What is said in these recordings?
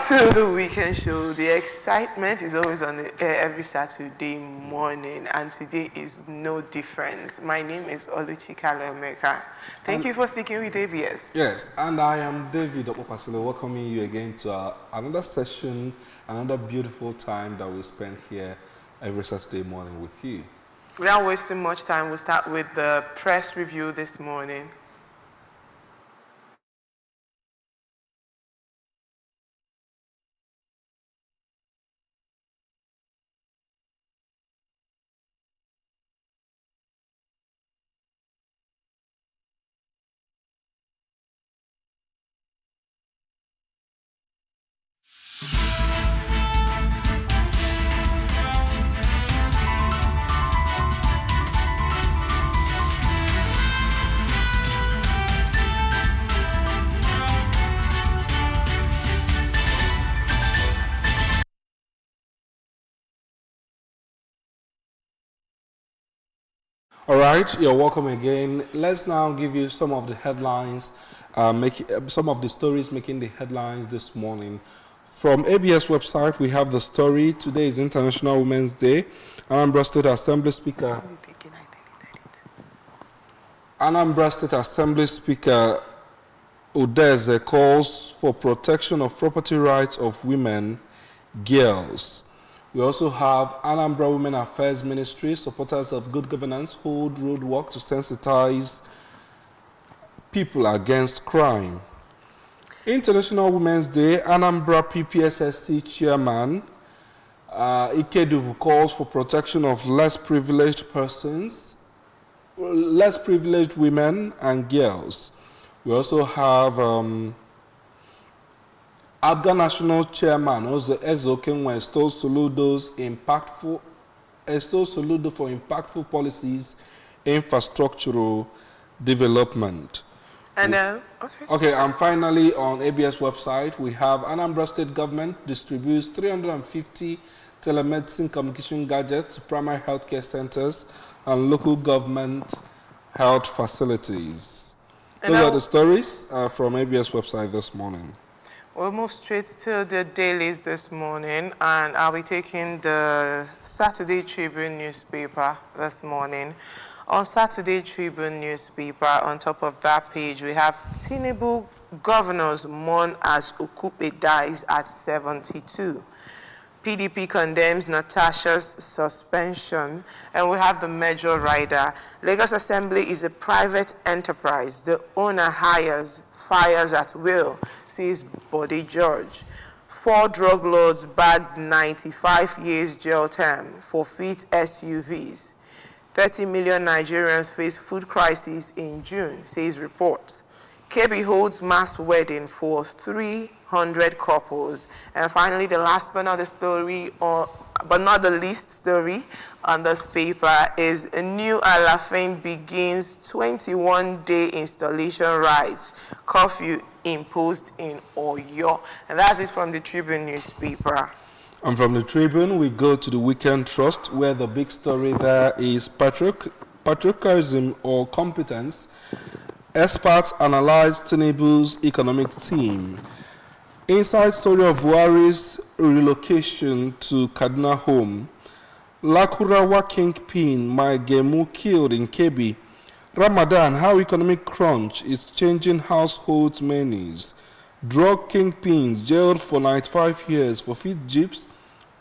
to the weekend show. The excitement is always on the air every Saturday morning, and today is no different. My name is Oluchi America. Thank you for sticking with ABS. Yes, and I am David Opopasilo, welcoming you again to another session, another beautiful time that we spend here every Saturday morning with you. Without wasting much time, we'll start with the press review this morning. All right, you're welcome again. Let's now give you some of the headlines, some of the stories making the headlines this morning. From ABS website, we have the story. Today is International Women's Day. Anambra State Assembly Speaker Udeze calls for protection of property rights of women, girls. We also have Anambra Women Affairs Ministry, supporters of good governance, hold roadwork to sensitize people against crime. International Women's Day, Anambra PPSSC Chairman Ikedu calls for protection of less privileged persons, less privileged women and girls. We also have Abga National Chairman Ezo Kenwa extols Soludo for impactful policies, infrastructural development. And and finally on ABS website, we have Anambra State Government distributes 350 telemedicine communication gadgets to primary healthcare centers and local government health facilities. Those are the stories from ABS website this morning. We'll move straight to the dailies this morning, and I'll be taking the Saturday Tribune newspaper this morning. On Saturday Tribune newspaper, on top of that page, we have Tinubu governors mourn as Okupe dies at 72. PDP condemns Natasha's suspension, and we have the major rider. Lagos Assembly is a private enterprise. The owner hires, fires at will, says Bode George. 4 drug lords bagged 95 years jail term for fit SUVs. 30 million Nigerians face food crisis in June, says report. KB holds mass wedding for 300 couples. And finally, the last but not the least story on this paper is a new Alafin begins 21-day installation rights. Curfew imposed in Oyo. And that's it from the Tribune newspaper. And from the Tribune, we go to the Weekend Trust, where the big story there is patriotism or competence. Experts analyze Tinubu's economic team. Inside story of Buhari's relocation to Kaduna home. Lakurawa kingpin Maigemu killed in Kebbi. Ramadan, how economic crunch is changing households' menus. Drug kingpins jailed for 95 years for feed jeeps,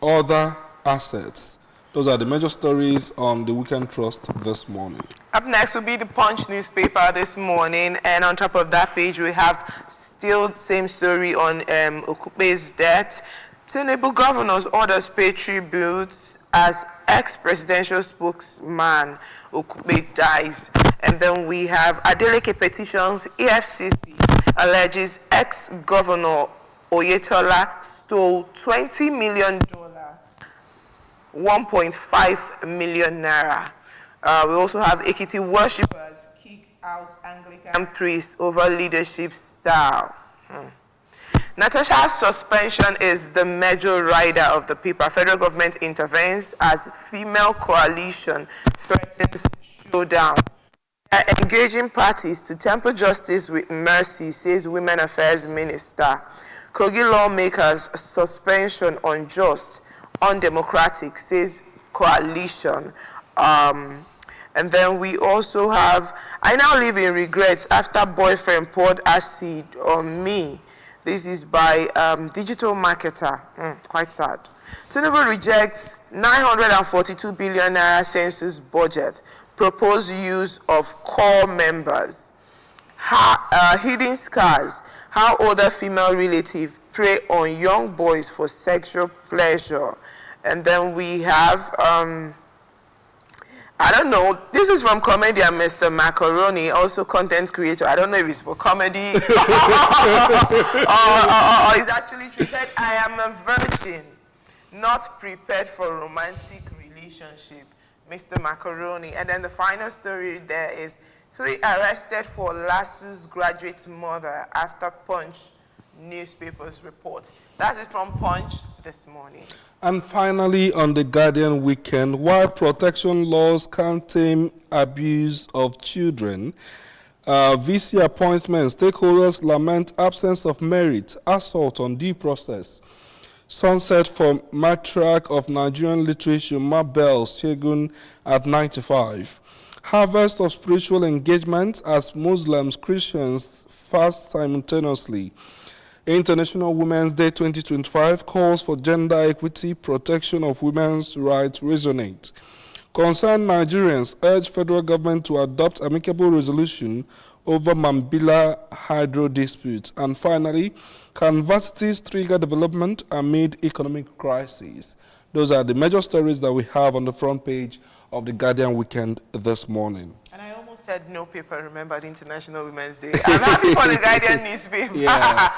other assets. Those are the major stories on the Weekend Trust this morning. Up next will be the Punch newspaper this morning, and on top of that page we have still the same story on Okupe's death. Tinubu governors orders pay tributes as ex-presidential spokesman Okupe dies. And then we have Adeleke petitions. EFCC alleges ex-governor Oyetola stole $20 million, 1.5 million naira. We also have Ekiti worshippers kick out Anglican priests over leadership style. Natasha's suspension is the major rider of the paper. Federal government intervenes as female coalition threatens showdown. Engaging parties to temper justice with mercy, says Women Affairs Minister. Kogi lawmakers suspension unjust, undemocratic, says coalition. And then we also have, I now live in regrets after boyfriend poured acid on me. This is by digital marketer. Quite sad. Tinubu rejects 942 billion naira census budget, proposed use of core members. Hidden scars, how older female relatives prey on young boys for sexual pleasure. And then we have, I don't know, this is from comedian Mr. Macaroni, also content creator. I don't know if it's for comedy or it's actually true. He said, I am a virgin, not prepared for romantic relationship. Mr. Macaroni. And then the final story there is 3 arrested for Lasu's graduate mother after Punch newspapers report. That is from Punch this morning. And finally, on the Guardian weekend, while protection laws can't tame abuse of children, VC appointments, stakeholders lament absence of merit, assault on due process. Sunset for matriarch of Nigerian literature, Mabel Shegun at 95. Harvest of spiritual engagement as Muslims, Christians fast simultaneously. International Women's Day 2025 calls for gender equity, protection of women's rights resonate. Concerned Nigerians urge federal government to adopt amicable resolution over Mambila hydro dispute. And finally, can varsities trigger development amid economic crisis? Those are the major stories that we have on the front page of the Guardian weekend this morning. And I almost said no paper remembered International Women's Day. I'm happy for the Guardian newspaper. Yeah.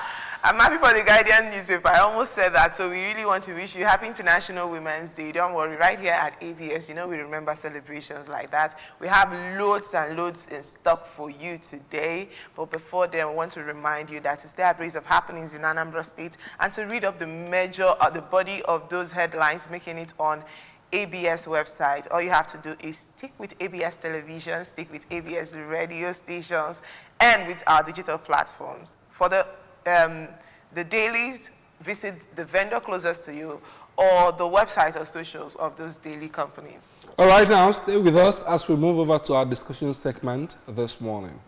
I'm happy for the Guardian newspaper. I almost said that. So we really want to wish you happy International Women's Day. Don't worry, right here at ABS, you know we remember celebrations like that. We have loads and loads in stock for you today. But before then, we want to remind you that to stay abreast of happenings in Anambra State and to read up the body of those headlines, making it on ABS website. All you have to do is stick with ABS television, stick with ABS radio stations, and with our digital platforms. For the dailies, visit the vendor closest to you or the website or socials of those daily companies. All right, now stay with us as we move over to our discussion segment this morning.